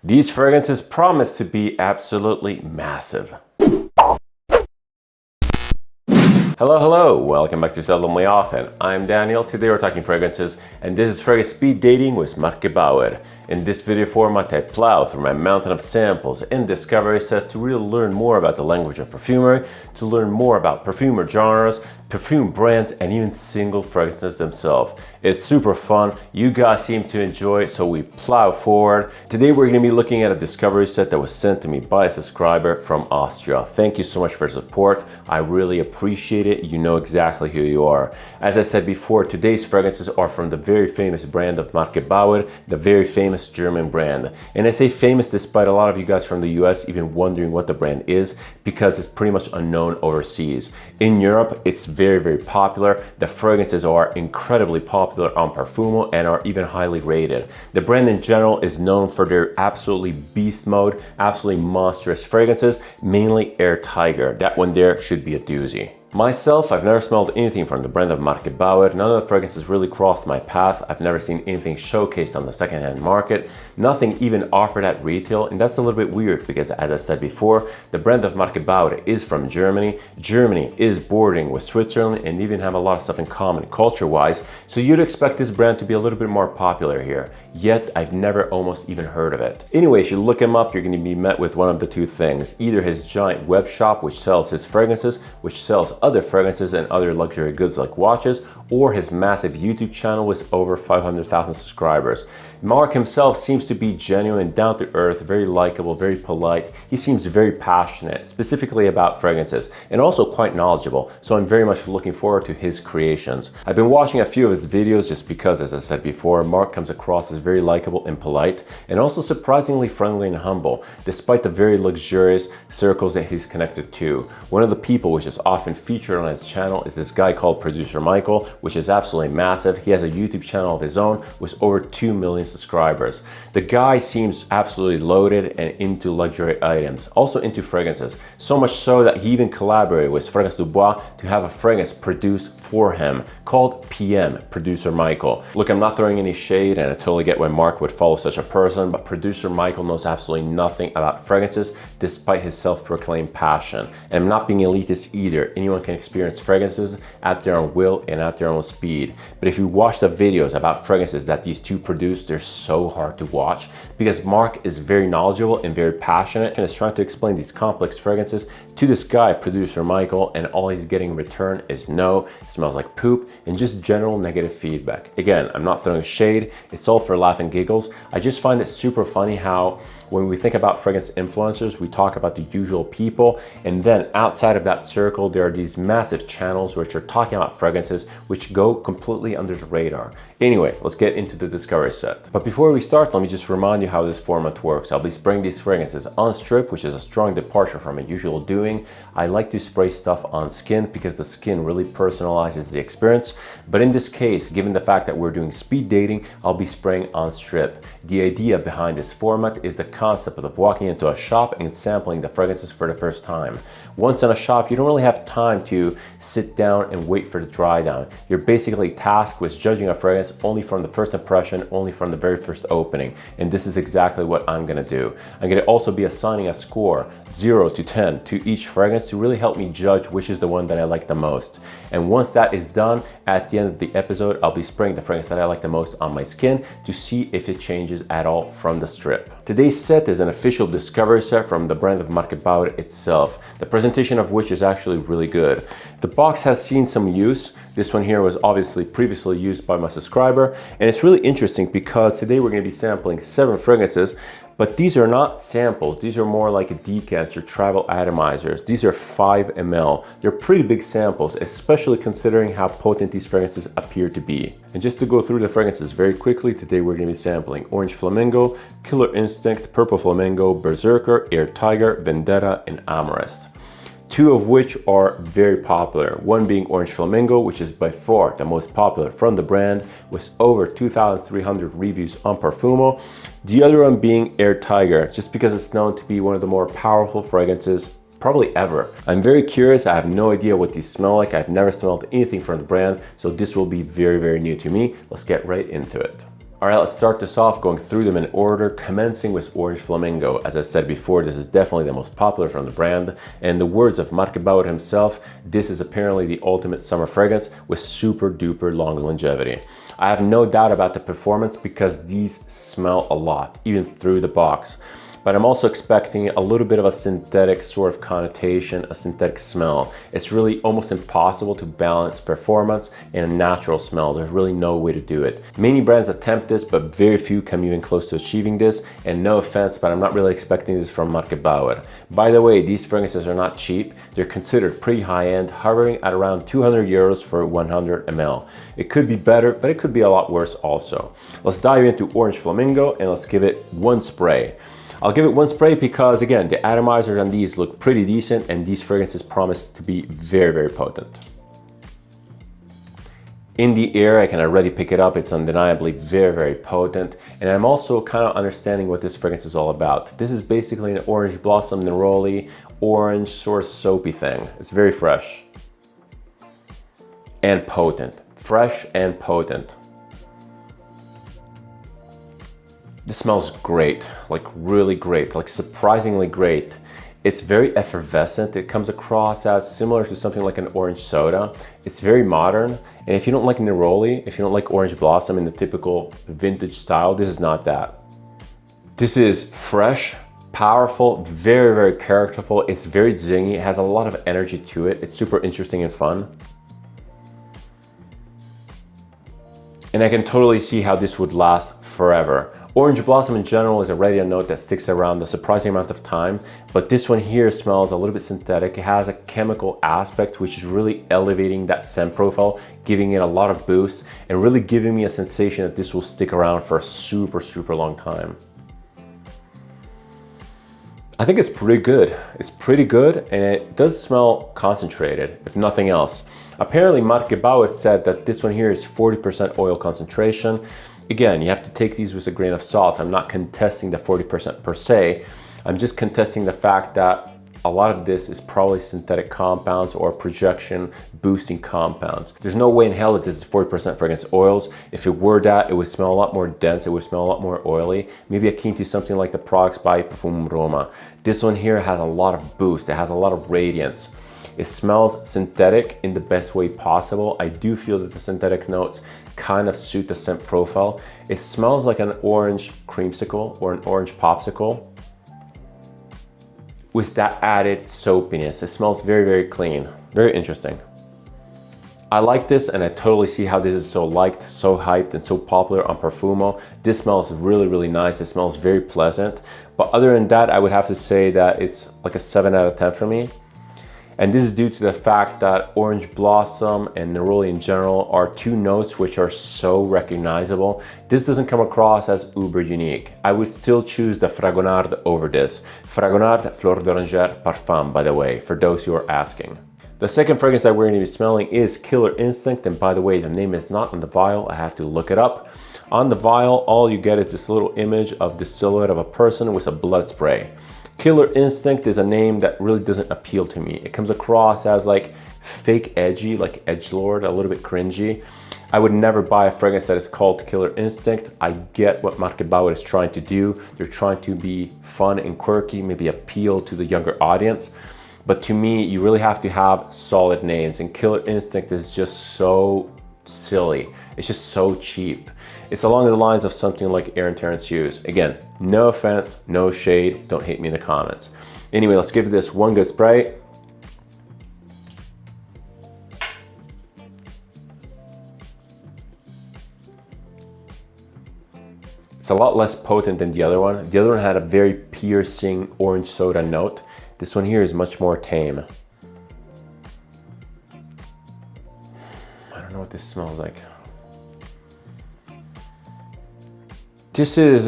These fragrances promise to be absolutely massive. Hello, welcome back to Seldomly Often. I'm Daniel. Today we're talking fragrances, and this is fragrance speed dating with Marc Gebauer. In this video format, I plow through my mountain of samples and discovery sets to really learn more about the language of perfumery, to learn more about perfumer genres, perfume brands, and even single fragrances themselves. It's super fun. You guys seem to enjoy it, so we plow forward. Today we're going to be looking at a discovery set that was sent to me by a subscriber from Austria. Thank you so much for your support. I really appreciate it. You know exactly who you are. As I said before, today's fragrances are from the very famous brand of Marc Gebauer, the very famous German brand. And I say famous despite a lot of you guys from the US even wondering what the brand is, because it's pretty much unknown overseas. In Europe, it's very popular. The fragrances are incredibly popular on Parfumo and are even highly rated. The brand in general is known for their absolutely beast mode, absolutely monstrous fragrances, mainly Air Tiger. That one there should be a doozy. Myself, I've never smelled anything from the brand of Marc Gebauer. None of the fragrances really crossed my path. I've never seen anything showcased on the secondhand market. Nothing even offered at retail, and that's a little bit weird because, as I said before, the brand of Marc Gebauer is from Germany. Germany is bordering with Switzerland and even have a lot of stuff in common culture-wise, so you'd expect this brand to be a little bit more popular here. Yet, I've never almost even heard of it. Anyway, if you look him up, you're going to be met with one of the two things. Either his giant web shop, which sells his fragrances, which sells other fragrances and other luxury goods like watches, or his massive YouTube channel with over 500,000 subscribers. Marc himself seems to be genuine, down to earth, very likable, very polite. He seems very passionate, specifically about fragrances, and also quite knowledgeable, so I'm very much looking forward to his creations. I've been watching a few of his videos just because, as I said before, Marc comes across as very likable and polite, and also surprisingly friendly and humble, despite the very luxurious circles that he's connected to. One of the people which is often featured on his channel is this guy called Producer Michael, which is absolutely massive. He has a YouTube channel of his own with over 2 million subscribers. The guy seems absolutely loaded and into luxury items, also into fragrances, so much so that he even collaborated with Fragrance du Bois to have a fragrance produced for him called PM, Producer Michael. Look, I'm not throwing any shade, and I totally get why Marc would follow such a person, but Producer Michael knows absolutely nothing about fragrances despite his self-proclaimed passion. And I'm not being elitist either. Anyone can experience fragrances at their own will and at their own speed. But if you watch the videos about fragrances that these two produce, they're so hard to watch because Marc is very knowledgeable and very passionate and is trying to explain these complex fragrances to this guy, Producer Michael, and all he's getting in return is no, it smells like poop, and just general negative feedback. Again, I'm not throwing shade, it's all for laugh and giggles. I just find it super funny how when we think about fragrance influencers, we talk about the usual people, and then outside of that circle, there are these massive channels which are talking about fragrances which go completely under the radar. Anyway, let's get into the discovery set. But before we start, let me just remind you how this format works. I'll be spraying these fragrances on strip, which is a strong departure from my usual doing. I like to spray stuff on skin because the skin really personalizes the experience. But in this case, given the fact that we're doing speed dating, I'll be spraying on strip. The idea behind this format is the concept of walking into a shop and sampling the fragrances for the first time. Once in a shop, you don't really have time to sit down and wait for the dry down. You're basically tasked with judging a fragrance only from the first impression, only from the very first opening. And this is exactly what I'm gonna do. I'm gonna also be assigning a score, 0 to 10, to each fragrance to really help me judge which is the one that I like the most. And once that is done, at the end of the episode, I'll be spraying the fragrance that I like the most on my skin to see if it changes at all from the strip. Today's set is an official discovery set from the brand of Marc Gebauer itself, the presentation of which is actually really good. The box has seen some use. This one here was obviously previously used by my subscriber, and it's really interesting because today we're going to be sampling 7 fragrances, but these are not samples. These are more like decants or travel atomizers. These are 5 ml. They're pretty big samples, especially considering how potent these fragrances appear to be. And just to go through the fragrances very quickly, today we're going to be sampling Orange Flamingo, Killer Instinct, Purple Flamingo, Berzerker, Air Tiger, Vendetta, and Amorist. 2 of which are very popular, one being Orange Flamingo, which is by far the most popular from the brand, with over 2,300 reviews on Parfumo. The other one being Air Tiger, just because it's known to be one of the more powerful fragrances probably ever. I'm very curious. I have no idea what these smell like. I've never smelled anything from the brand, so this will be very, very new to me. Let's get right into it. All right, let's start this off going through them in order, commencing with Orange Flamingo. As I said before, this is definitely the most popular from the brand. And in the words of Marc Gebauer himself, this is apparently the ultimate summer fragrance with super duper long longevity. I have no doubt about the performance because these smell a lot, even through the box. But I'm also expecting a little bit of a synthetic sort of connotation, a synthetic smell. It's really almost impossible to balance performance and a natural smell. There's really no way to do it. Many brands attempt this, but very few come even close to achieving this. And no offense, but I'm not really expecting this from Marc Gebauer. By the way, these fragrances are not cheap. They're considered pretty high-end, hovering at around 200 euros for 100 ml. It could be better, but it could be a lot worse also. Let's dive into Orange Flamingo and let's give it one spray. I'll give it one spray because, again, the atomizers on these look pretty decent and these fragrances promise to be very, very potent. In the air, I can already pick it up. It's undeniably very, very potent. And I'm also kind of understanding what this fragrance is all about. This is basically an orange blossom neroli, orange sort of soapy thing. It's very fresh and potent. Fresh and potent. This smells great, like really great, like surprisingly great. It's very effervescent. It comes across as similar to something like an orange soda. It's very modern. And if you don't like neroli, if you don't like orange blossom in the typical vintage style, this is not that. This is fresh, powerful, very, very characterful. It's very zingy. It has a lot of energy to it. It's super interesting and fun. And I can totally see how this would last forever. Orange blossom in general is already a note that sticks around a surprising amount of time, but this one here smells a little bit synthetic. It has a chemical aspect which is really elevating that scent profile, giving it a lot of boost and really giving me a sensation that this will stick around for a super, super long time. I think it's pretty good. It's pretty good and it does smell concentrated, if nothing else. Apparently Marc Gebauer said that this one here is 40% oil concentration. Again, you have to take these with a grain of salt. I'm not contesting the 40% per se. I'm just contesting the fact that a lot of this is probably synthetic compounds or projection boosting compounds. There's no way in hell that this is 40% fragrance oils. If it were that, it would smell a lot more dense. It would smell a lot more oily. Maybe akin to something like the products by Parfum Roma. This one here has a lot of boost. It has a lot of radiance. It smells synthetic in the best way possible. I do feel that the synthetic notes kind of suit the scent profile. It smells like an orange creamsicle or an orange popsicle with that added soapiness. It smells very, very clean. Very interesting. I like this and I totally see how this is so liked, so hyped and so popular on Profumo. This smells really, really nice. It smells very pleasant. But other than that, I would have to say that it's like a 7 out of 10 for me. And this is due to the fact that orange blossom and neroli in general are two notes which are so recognizable. This doesn't come across as uber unique. I would still choose the Fragonard over this. Fragonard Fleur d'Oranger Parfum, by the way, for those who are asking. The second fragrance that we're going to be smelling is Killer Instinct. And by the way, the name is not on the vial. I have to look it up. On the vial, all you get is this little image of the silhouette of a person with a blood spray. Killer Instinct is a name that really doesn't appeal to me. It comes across as like fake edgy, like edgelord, a little bit cringy. I would never buy a fragrance that is called Killer Instinct. I get what Marc Gebauer is trying to do. They're trying to be fun and quirky, maybe appeal to the younger audience. But to me, you really have to have solid names, and Killer Instinct is just so silly. It's just so cheap. It's along the lines of something like Aaron Terrence Hughes. Again, no offense, no shade, don't hate me in the comments. Anyway, let's give this one good spray. It's a lot less potent than the other one. The other one had a very piercing orange soda note. This one here is much more tame. I don't know what this smells like. This is,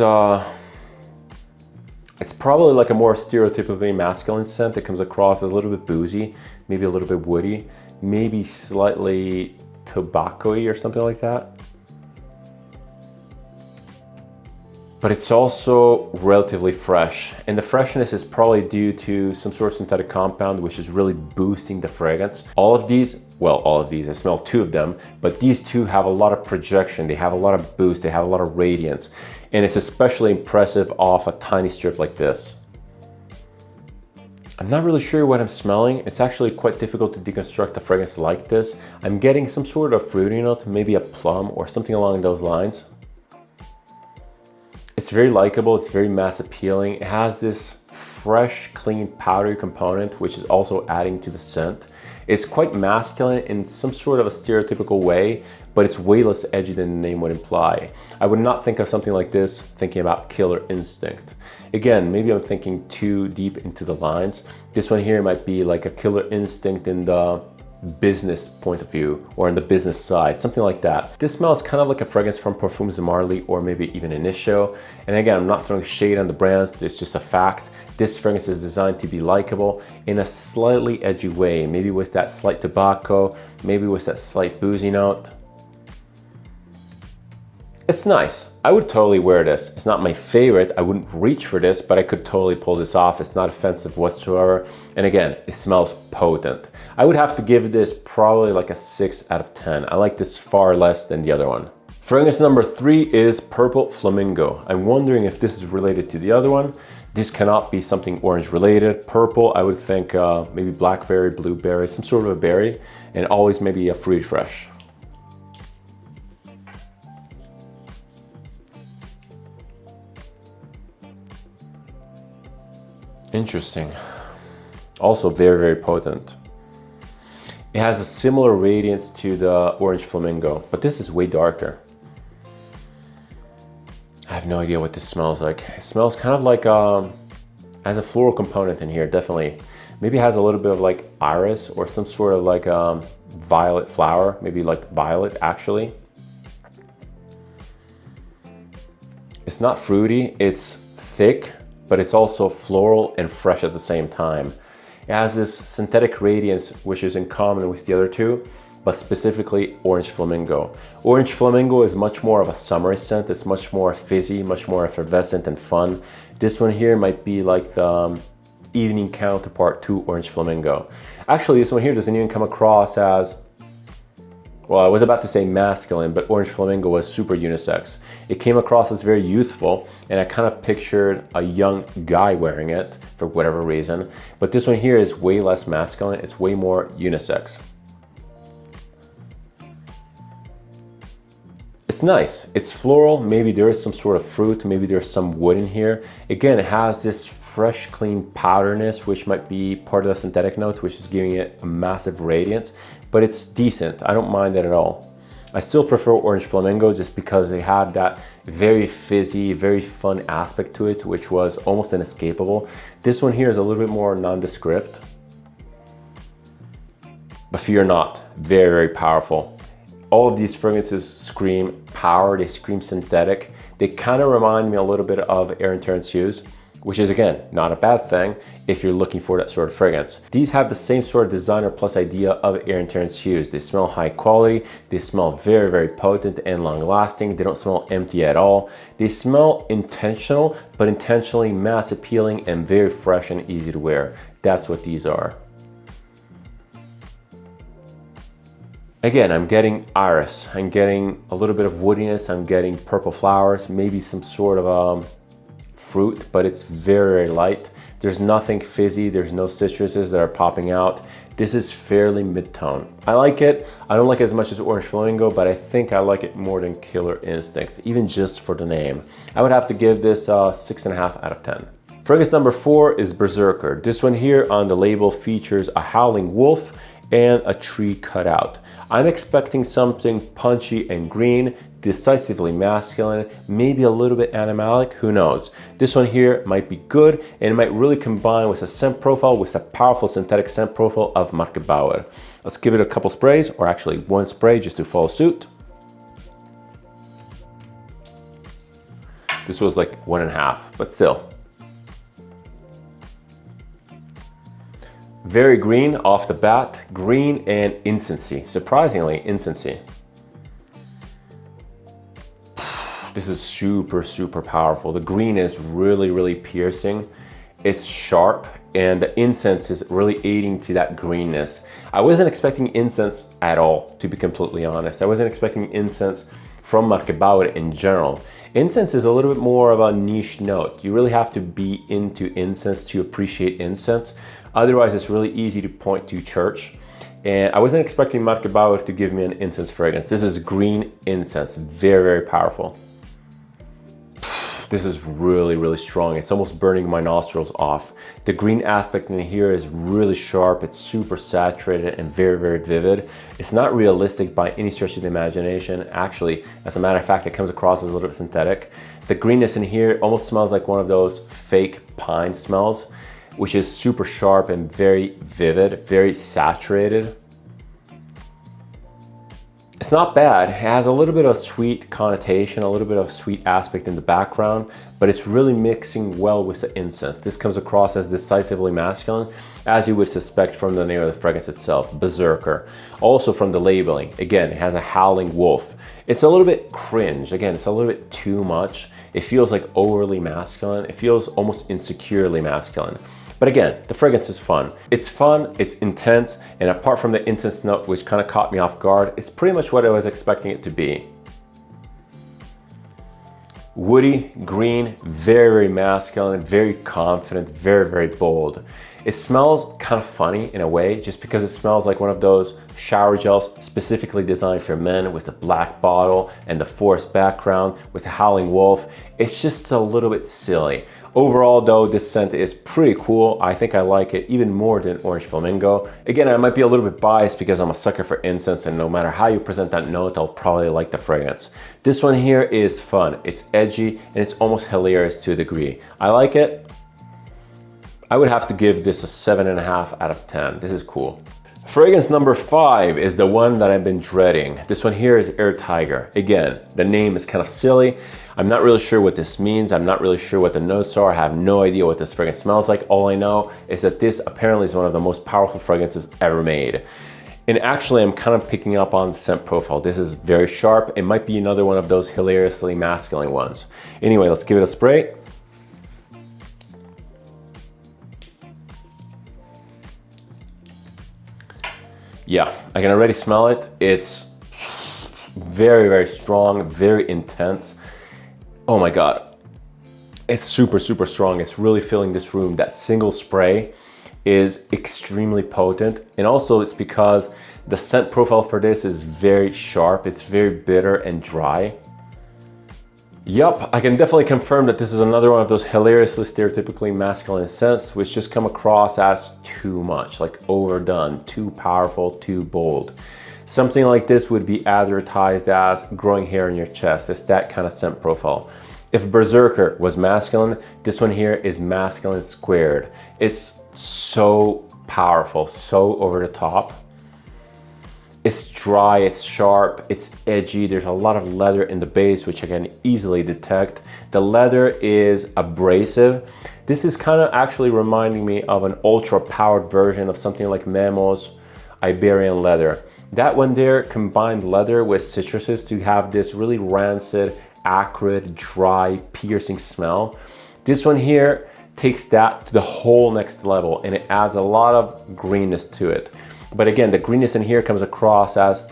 it's probably like a more stereotypically masculine scent. It comes across as a little bit boozy, maybe a little bit woody, maybe slightly tobacco-y or something like that. But it's also relatively fresh. And the freshness is probably due to some sort of synthetic compound, which is really boosting the fragrance. All of these well, all of these, I smell 2 of them, but these 2 have a lot of projection, they have a lot of boost, they have a lot of radiance, and it's especially impressive off a tiny strip like this. I'm not really sure what I'm smelling. It's actually quite difficult to deconstruct a fragrance like this. I'm getting some sort of fruity note, maybe a plum or something along those lines. It's very likable, it's very mass appealing. It has this fresh, clean, powdery component, which is also adding to the scent. It's quite masculine in some sort of a stereotypical way, but it's way less edgy than the name would imply. I would not think of something like this thinking about Killer Instinct. Again, maybe I'm thinking too deep into the lines. This one here might be like a Killer Instinct in the business point of view or on the business side, something like that. This smells kind of like a fragrance from Parfums de Marly or maybe even Initio. And again, I'm not throwing shade on the brands, it's just a fact. This fragrance is designed to be likable in a slightly edgy way, maybe with that slight tobacco, maybe with that slight boozy note. It's nice. I would totally wear this. It's not my favorite. I wouldn't reach for this, but I could totally pull this off. It's not offensive whatsoever. And again, it smells potent. I would have to give this probably like a 6 out of 10. I like this far less than the other one. Fragrance number 3 is Purple Flamingo. I'm wondering if this is related to the other one. This cannot be something orange related. Purple, I would think maybe blackberry, blueberry, some sort of a berry, and always maybe a fruity fresh. Interesting. Also very, very potent. It has a similar radiance to the Orange Flamingo, but this is way darker. I have no idea what this smells like. It smells kind of like, has a floral component in here, definitely. Maybe it has a little bit of like iris or some sort of like violet flower, maybe like violet actually. It's not fruity, it's thick, but it's also floral and fresh at the same time. It has this synthetic radiance, which is in common with the other 2, but specifically Orange Flamingo. Orange Flamingo is much more of a summery scent. It's much more fizzy, much more effervescent and fun. This one here might be like the evening counterpart to Orange Flamingo. Actually, this one here doesn't even come across as, well, I was about to say masculine, but Orange Flamingo was super unisex. It came across as very youthful, and I kind of pictured a young guy wearing it for whatever reason. But this one here is way less masculine, it's way more unisex. It's nice, it's floral, maybe there is some sort of fruit, maybe there's some wood in here. Again, it has this fresh, clean powderness, which might be part of the synthetic note, which is giving it a massive radiance, but it's decent. I don't mind that at all. I still prefer Orange Flamingo just because they had that very fizzy, very fun aspect to it, which was almost inescapable. This one here is a little bit more nondescript, but fear not, very, very powerful. All of these fragrances scream power, they scream synthetic. They kind of remind me a little bit of Air Terence Hughes, which is again, not a bad thing if you're looking for that sort of fragrance. These have the same sort of designer plus idea of Air Terence Hughes. They smell high quality, they smell very, very potent and long lasting. They don't smell empty at all. They smell intentional, but intentionally mass appealing and very fresh and easy to wear. That's what these are. Again, I'm getting iris, I'm getting a little bit of woodiness, I'm getting purple flowers, maybe some sort of fruit, but it's very, very light. There's nothing fizzy, there's no citruses that are popping out. This is fairly mid-tone. I like it. I don't like it as much as Orange Flamingo, but I think I like it more than Killer Instinct, even just for the name. I would have to give this 6.5 out of 10. Fragrance number 4 is Berzerker. This one here on the label features a howling wolf and a tree cut out. I'm expecting something punchy and green, decisively masculine, maybe a little bit animalic, who knows. This one here might be good and it might really combine with a scent profile, with a powerful synthetic scent profile of Marc Gebauer. Let's give it a couple sprays, or actually one spray just to follow suit. This was like 1.5, but still. Very green off the bat, green and incense-y, surprisingly incense-y. This is super, super powerful. The green is really, really piercing. It's sharp and the incense is really aiding to that greenness. I wasn't expecting incense at all, to be completely honest. I wasn't expecting incense from Marc Gebauer in general. Incense is a little bit more of a niche note. You really have to be into incense to appreciate incense. Otherwise, it's really easy to point to church. And I wasn't expecting Marc Gebauer to give me an incense fragrance. This is green incense, very, very powerful. This is really, really strong. It's almost burning my nostrils off. The green aspect in here is really sharp. It's super saturated and very, very vivid. It's not realistic by any stretch of the imagination. Actually, as a matter of fact, it comes across as a little bit synthetic. The greenness in here almost smells like one of those fake pine smells, which is super sharp and very vivid, very saturated. It's not bad. It has a little bit of sweet connotation, a little bit of sweet aspect in the background, but it's really mixing well with the incense. This comes across as decisively masculine, as you would suspect from the name of the fragrance itself, Berzerker. Also from the labeling, again, it has a howling wolf. It's a little bit cringe. Again, it's a little bit too much. It feels like overly masculine. It feels almost insecurely masculine. But again, the fragrance is fun. It's fun, it's intense, and apart from the incense note, which kind of caught me off guard, it's pretty much what I was expecting it to be. Woody, green, very, very masculine, very confident, very, very bold. It smells kind of funny in a way, just because it smells like one of those shower gels specifically designed for men with the black bottle and the forest background with the howling wolf. It's just a little bit silly. Overall though, this scent is pretty cool. I think I like it even more than Orange Flamingo. Again, I might be a little bit biased because I'm a sucker for incense, and no matter how you present that note, I'll probably like the fragrance. This one here is fun. It's edgy and it's almost hilarious to a degree. I like it. I would have to give this a 7.5 out of 10. This is cool. Fragrance number 5 is the one that I've been dreading. This one here is Air Tiger. Again, the name is kind of silly. I'm not really sure what this means. I'm not really sure what the notes are. I have no idea what this fragrance smells like. All I know is that this apparently is one of the most powerful fragrances ever made. And actually, I'm kind of picking up on the scent profile. This is very sharp. It might be another one of those hilariously masculine ones. Anyway, let's give it a spray. Yeah, I can already smell it. It's very, very strong, very intense. Oh my God. It's super, super strong. It's really filling this room. That single spray is extremely potent. And also it's because the scent profile for this is very sharp. It's very bitter and dry. Yup, I can definitely confirm that this is another one of those hilariously stereotypically masculine scents which just come across as too much, like overdone, too powerful, too bold. Something like this would be advertised as growing hair in your chest. It's that kind of scent profile. If Berzerker was masculine, this one here is masculine squared. It's so powerful, so over the top. It's dry, it's sharp, it's edgy. There's a lot of leather in the base, which I can easily detect. The leather is abrasive. This is kind of actually reminding me of an ultra powered version of something like Memo's Iberian leather. That one there combined leather with citruses to have this really rancid, acrid, dry, piercing smell. This one here takes that to the whole next level, and it adds a lot of greenness to it. But again, the greenness in here comes across as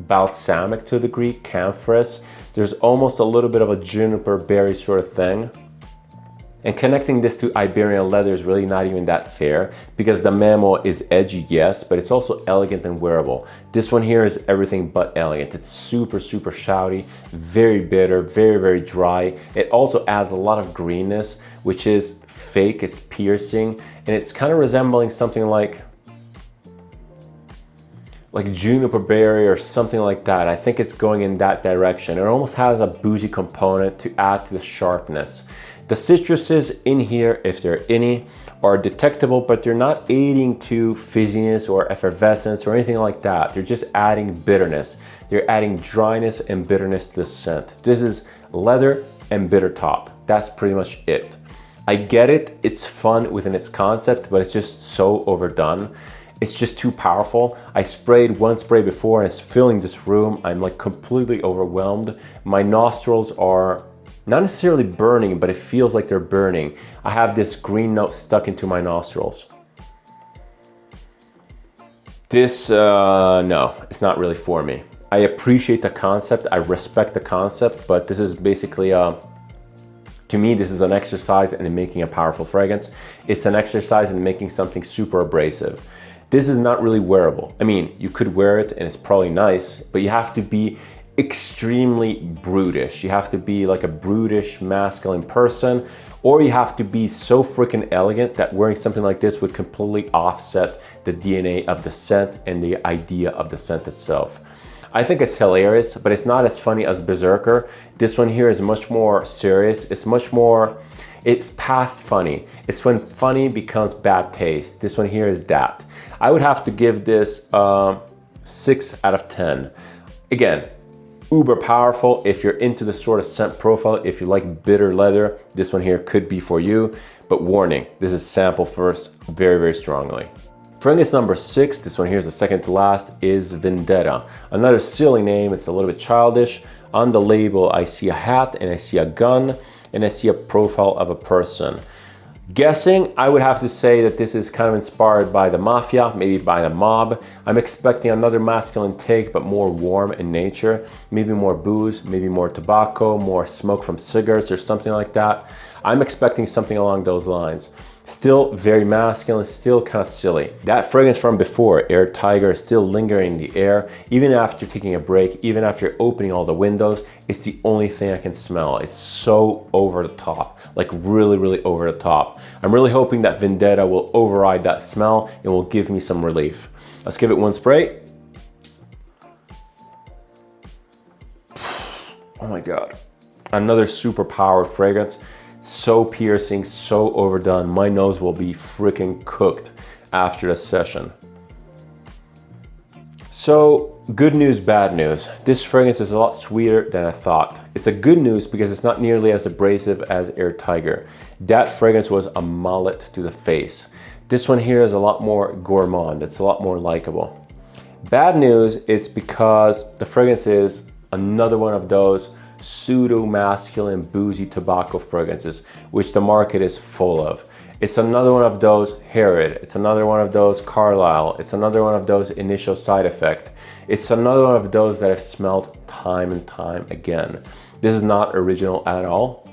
balsamic to a degree, camphorous. There's almost a little bit of a juniper berry sort of thing. And connecting this to Iberian leather is really not even that fair, because the Memo is edgy, yes, but it's also elegant and wearable. This one here is everything but elegant. It's super, super shouty, very bitter, very, very dry. It also adds a lot of greenness, which is fake, it's piercing, and it's kind of resembling something like juniper berry or something like that. I think it's going in that direction. It almost has a bougie component to add to the sharpness. The citruses in here, if there are any, are detectable, but they're not aiding to fizziness or effervescence or anything like that. They're just adding bitterness. They're adding dryness and bitterness to the scent. This is leather and bitter top. That's pretty much it. I get it, it's fun within its concept, but it's just so overdone. It's just too powerful. I sprayed one spray before and it's filling this room. I'm like completely overwhelmed. My nostrils are Not necessarily burning, but it feels like they're burning. I have this green note stuck into my nostrils. This, no, it's not really for me. I appreciate the concept, I respect the concept, but this is basically, to me, this is an exercise in making a powerful fragrance. It's an exercise in making something super abrasive. This is not really wearable. I mean, you could wear it and it's probably nice, but you have to be extremely brutish. You have to be like a brutish, masculine person, or you have to be so freaking elegant that wearing something like this would completely offset the DNA of the scent and the idea of the scent itself. I think it's hilarious, but it's not as funny as Berzerker. This one here is much more serious. It's past funny. It's when funny becomes bad taste. This one here is that. I would have to give this 6 out of 10. Again, uber powerful. If you're into the sort of scent profile, if you like bitter leather, this one here could be for you. But warning, this is sample first, very, very strongly. Fragrance number 6, this one here is the second to last, is Vendetta. Another silly name, it's a little bit childish. On the label, I see a hat and I see a gun and I see a profile of a person. Guessing, I would have to say that this is kind of inspired by the mafia, maybe by the mob. I'm expecting another masculine take, but more warm in nature. Maybe more booze, maybe more tobacco, more smoke from cigarettes or something like that. I'm expecting something along those lines. Still very masculine, still kind of silly. That fragrance from before, Air Tiger, is still lingering in the air. Even after taking a break, even after opening all the windows, it's the only thing I can smell. It's so over the top, like really, really over the top. I'm really hoping that Vendetta will override that smell and will give me some relief. Let's give it one spray. Oh my God. Another super powered fragrance. So piercing, so overdone. My nose will be freaking cooked after the session. So, good news, bad news. This fragrance is a lot sweeter than I thought. It's a good news because it's not nearly as abrasive as Air Tiger. That fragrance was a mullet to the face. This one here is a lot more gourmand. It's a lot more likable. Bad news, it's because the fragrance is another one of those pseudo-masculine boozy tobacco fragrances, which the market is full of. It's another one of those Herod, it's another one of those Carlisle, it's another one of those Initial Side Effect. It's another one of those that I've smelled time and time again. This is not original at all.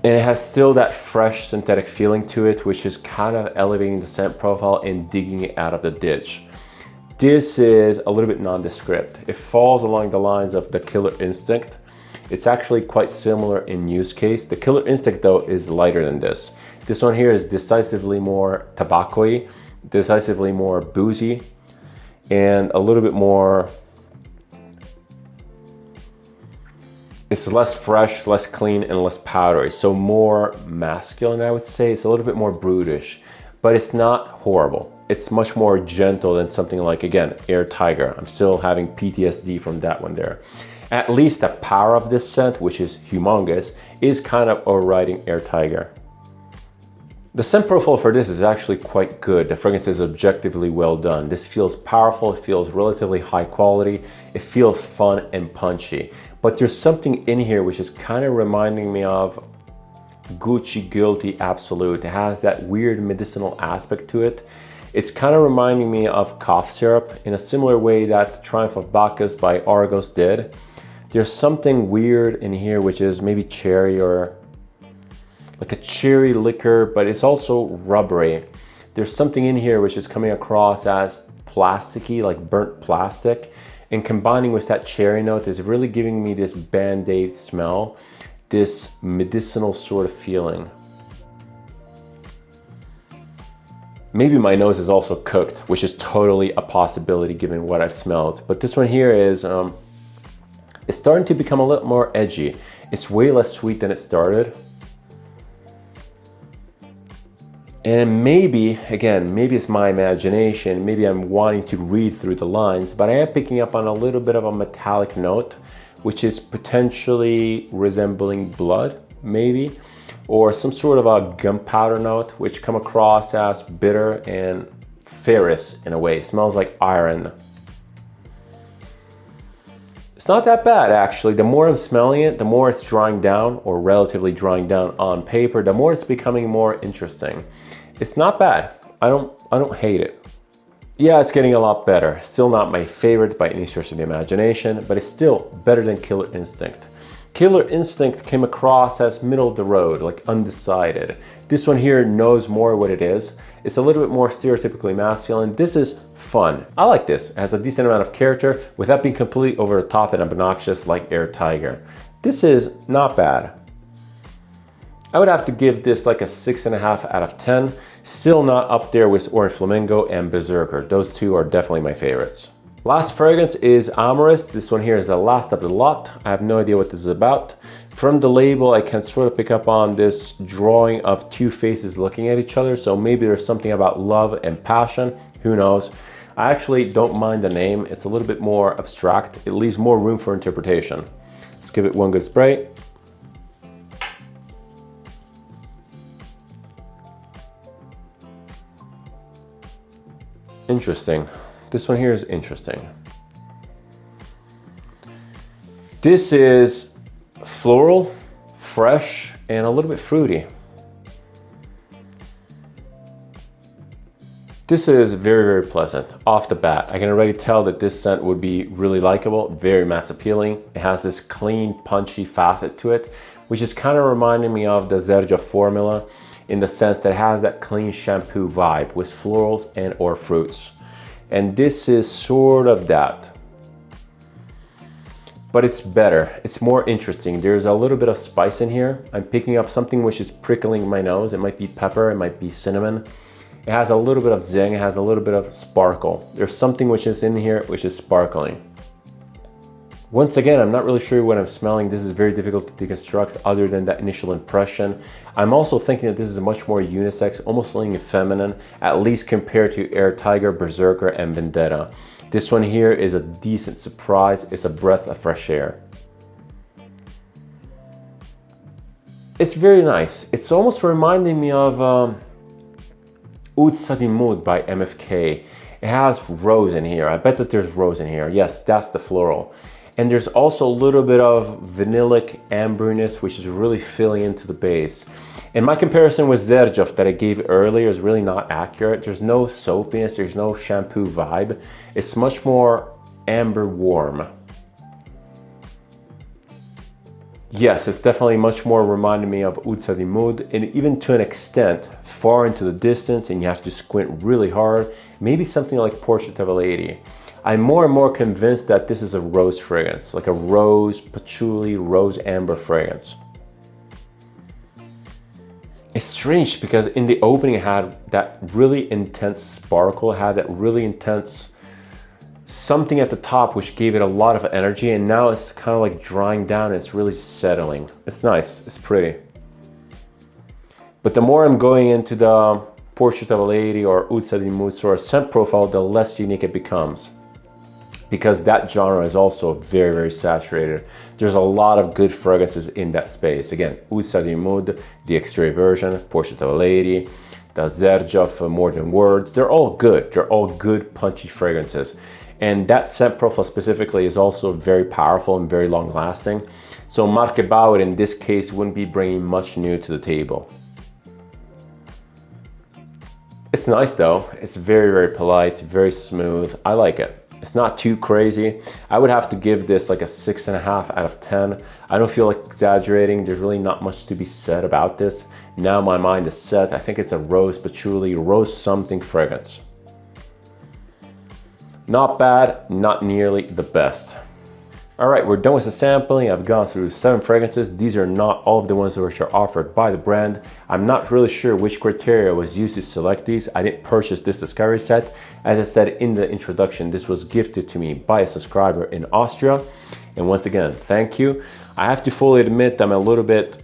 And it has still that fresh synthetic feeling to it, which is kind of elevating the scent profile and digging it out of the ditch. This is a little bit nondescript. It falls along the lines of the Killer Instinct. It's actually quite similar in use case. The Killer Instinct though is lighter than this. This one here is decisively more tobacco-y, decisively more boozy, and a little bit more, it's less fresh, less clean, and less powdery. So more masculine, I would say. It's a little bit more brutish, but it's not horrible. It's much more gentle than something like, again, Air Tiger. I'm still having PTSD from that one there. At least the power of this scent, which is humongous, is kind of overriding Air Tiger. The scent profile for this is actually quite good. The fragrance is objectively well done. This feels powerful, it feels relatively high quality, it feels fun and punchy. But there's something in here which is kind of reminding me of Gucci Guilty Absolute. It has that weird medicinal aspect to it. It's kind of reminding me of cough syrup in a similar way that Triumph of Bacchus by Argos did. There's something weird in here which is maybe cherry or like a cherry liquor, but it's also rubbery. There's something in here which is coming across as plasticky, like burnt plastic, and combining with that cherry note is really giving me this Band-Aid smell, this medicinal sort of feeling. Maybe my nose is also cooked, which is totally a possibility given what I've smelled. But this one here is, it's starting to become a little more edgy. It's way less sweet than it started. And maybe, again, maybe it's my imagination, maybe I'm wanting to read through the lines, but I am picking up on a little bit of a metallic note, which is potentially resembling blood, maybe, or some sort of a gunpowder note, which come across as bitter and ferrous in a way. It smells like iron. It's not that bad actually. The more I'm smelling it, the more it's drying down, or relatively drying down on paper, the more it's becoming more interesting. It's not bad. I don't hate it. Yeah, it's getting a lot better. Still not my favorite by any stretch of the imagination, but it's still better than Killer Instinct. Killer Instinct came across as middle of the road, like undecided. This one here knows more what it is. It's a little bit more stereotypically masculine. This is fun. I like this. It has a decent amount of character without being completely over the top and obnoxious like Air Tiger. This is not bad. I would have to give this like a 6.5 out of 10. Still not up there with Flamingo and Berzerker. Those two are definitely my favorites. Last fragrance is Amorist. This one here is the last of the lot. I have no idea what this is about. From the label, I can sort of pick up on this drawing of two faces looking at each other. So maybe there's something about love and passion. Who knows? I actually don't mind the name. It's a little bit more abstract. It leaves more room for interpretation. Let's give it one good spray. Interesting. This one here is interesting. This is floral, fresh, and a little bit fruity. This is very, very pleasant off the bat. I can already tell that this scent would be really likable, very mass appealing. It has this clean, punchy facet to it, which is kind of reminding me of the Zerja formula in the sense that it has that clean shampoo vibe with florals and or fruits. And this is sort of that. But it's better, it's more interesting. There's a little bit of spice in here. I'm picking up something which is prickling my nose. It might be pepper, it might be cinnamon. It has a little bit of zing, it has a little bit of sparkle. There's something which is in here which is sparkling. Once again, I'm not really sure what I'm smelling. This is very difficult to deconstruct other than that initial impression. I'm also thinking that this is much more unisex, almost feeling feminine, at least compared to Air Tiger, Berzerker, and Vendetta. This one here is a decent surprise. It's a breath of fresh air. It's very nice. It's almost reminding me of Oud Sadimoud by MFK. It has rose in here. I bet that there's rose in here. Yes, that's the floral. And there's also a little bit of vanillic amberiness, which is really filling into the base. And my comparison with Zerjov that I gave earlier is really not accurate. There's no soapiness, there's no shampoo vibe. It's much more amber warm. Yes, it's definitely much more reminding me of Oud Sadimoud, and even to an extent, far into the distance, and you have to squint really hard, maybe something like Portrait of a Lady. I'm more and more convinced that this is a rose fragrance, like a rose, patchouli, rose amber fragrance. It's strange because in the opening it had that really intense sparkle, it had that really intense something at the top which gave it a lot of energy, and now it's kind of like drying down and it's really settling. It's nice, it's pretty. But the more I'm going into the Portrait of a Lady or Oud Sadimoud sort of scent profile, the less unique it becomes. Because that genre is also very, very saturated. There's a lot of good fragrances in that space. Again, Oud Sadimoud, the extraversion, Portrait of a Lady, the Zerjov, More Than Words, they're all good. They're all good, punchy fragrances. And that scent profile specifically is also very powerful and very long lasting. So Marc Gebauer in this case wouldn't be bringing much new to the table. It's nice though. It's very, very polite, very smooth. I like it. It's not too crazy. I would have to give this like a 6.5 out of 10. I don't feel like exaggerating. There's really not much to be said about this. Now my mind is set. I think it's a rose patchouli, rose something fragrance. Not bad, not nearly the best. All right, we're done with the sampling. I've gone through 7 fragrances. These are not all of the ones which are offered by the brand. I'm not really sure which criteria was used to select these. I didn't purchase this discovery set. As I said in the introduction, this was gifted to me by a subscriber in Austria. And once again, thank you. I have to fully admit I'm a little bit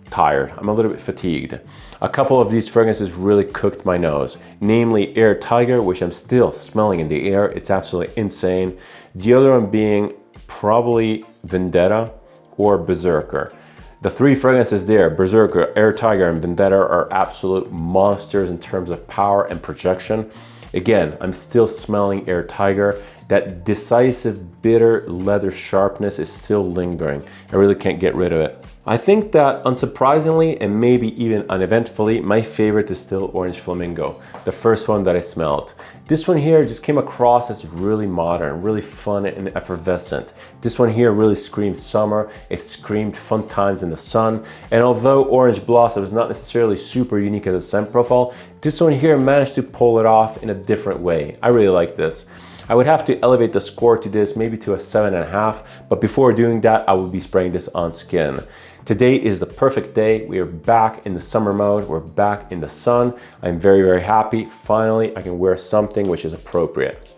tired. I'm a little bit fatigued. A couple of these fragrances really cooked my nose, namely Air Tiger, which I'm still smelling in the air. It's absolutely insane. The other one being probably Vendetta or Berzerker. The 3 fragrances there, Berzerker, Air Tiger, and Vendetta, are absolute monsters in terms of power and projection. Again, I'm still smelling Air Tiger. That decisive, bitter leather sharpness is still lingering. I really can't get rid of it. I think that unsurprisingly, and maybe even uneventfully, my favorite is still Orange Flamingo, the first one that I smelled. This one here just came across as really modern, really fun and effervescent. This one here really screamed summer, it screamed fun times in the sun, and although Orange Blossom is not necessarily super unique as a scent profile, this one here managed to pull it off in a different way. I really like this. I would have to elevate the score to this, maybe to a 7.5, but before doing that, I will be spraying this on skin. Today is the perfect day. We are back in the summer mode. We're back in the sun. I'm very, very happy. Finally, I can wear something which is appropriate.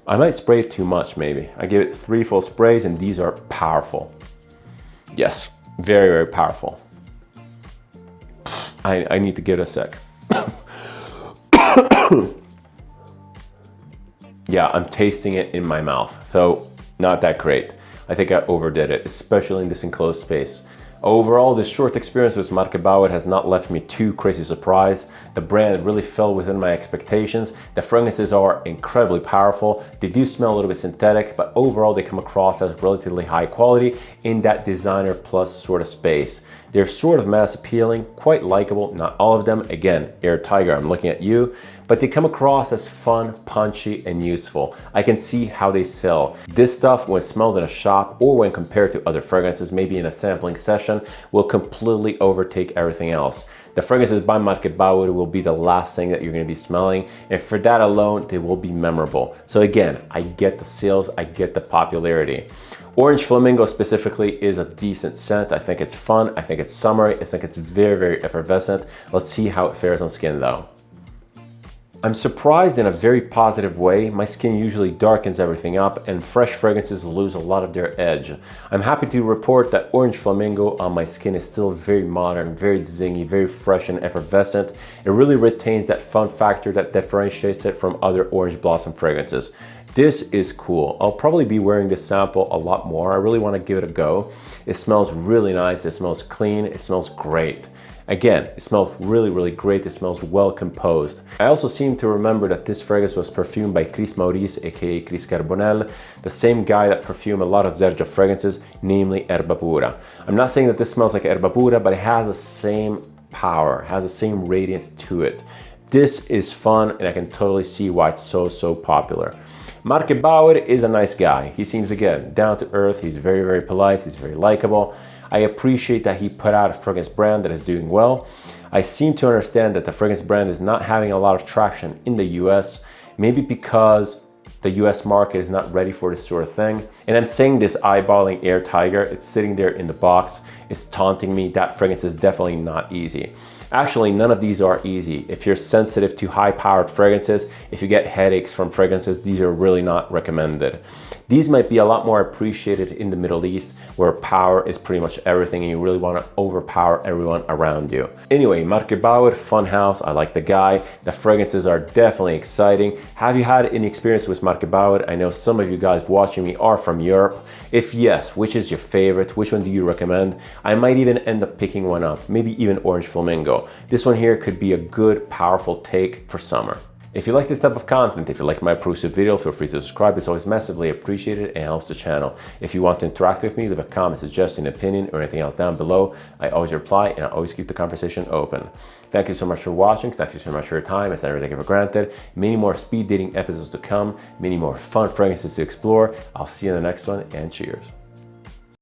I might spray it too much, maybe. I give it 3 full sprays, and these are powerful. Yes, very, very powerful. I need to give it a sec. Yeah, I'm tasting it in my mouth, so not that great. I think I overdid it, especially in this enclosed space. Overall, this short experience with Marc Gebauer has not left me too crazy surprised. The brand really fell within my expectations. The fragrances are incredibly powerful. They do smell a little bit synthetic, but overall they come across as relatively high quality in that designer plus sort of space. They're sort of mass appealing, quite likable, not all of them. Again, Air Tiger, I'm looking at you, but they come across as fun, punchy, and useful. I can see how they sell. This stuff, when smelled in a shop or when compared to other fragrances, maybe in a sampling session, will completely overtake everything else. The fragrances by Marc Gebauer will be the last thing that you're going to be smelling, and for that alone, they will be memorable. So again, I get the sales, I get the popularity. Orange Flamingo specifically is a decent scent. I think it's fun, I think it's summery, I think it's very, very effervescent. Let's see how it fares on skin though. I'm surprised in a very positive way. My skin usually darkens everything up and fresh fragrances lose a lot of their edge. I'm happy to report that Orange Flamingo on my skin is still very modern, very zingy, very fresh and effervescent. It really retains that fun factor that differentiates it from other Orange Blossom fragrances. This is cool. I'll probably be wearing this sample a lot more. I really want to give it a go. It smells really nice, it smells clean, it smells great. Again, it smells really, really great. It smells well composed. I also seem to remember that this fragrance was perfumed by Chris Maurice, aka Chris Carbonell, the same guy that perfumed a lot of Zerjo fragrances, namely Erba Pura. I'm not saying that this smells like Erba Pura, but it has the same power, has the same radiance to it. This is fun, and I can totally see why it's so popular. Marc Gebauer is a nice guy. He seems, again, down to earth. He's very, very polite. He's very likable. I appreciate that he put out a fragrance brand that is doing well. I seem to understand that the fragrance brand is not having a lot of traction in the US, maybe because the US market is not ready for this sort of thing. And I'm saying this eyeballing Air Tiger. It's sitting there in the box. It's taunting me. That fragrance is definitely not easy. Actually, none of these are easy. If you're sensitive to high-powered fragrances, if you get headaches from fragrances, these are really not recommended. These might be a lot more appreciated in the Middle East, where power is pretty much everything and you really want to overpower everyone around you. Anyway, Marc Gebauer, fun house. I like the guy. The fragrances are definitely exciting. Have you had any experience with Marc Gebauer? I know some of you guys watching me are from Europe. If yes, which is your favorite? Which one do you recommend? I might even end up picking one up, maybe even Orange Flamingo. This one here could be a good, powerful take for summer. If you like this type of content, if you like my exclusive video, feel free to subscribe. It's always massively appreciated and helps the channel. If you want to interact with me, leave a comment, suggestion, opinion, or anything else down below. I always reply and I always keep the conversation open. Thank you so much for watching. Thank you so much for your time. It's never taken for granted. Many more speed dating episodes to come, many more fun fragrances to explore. I'll see you in the next one, and cheers.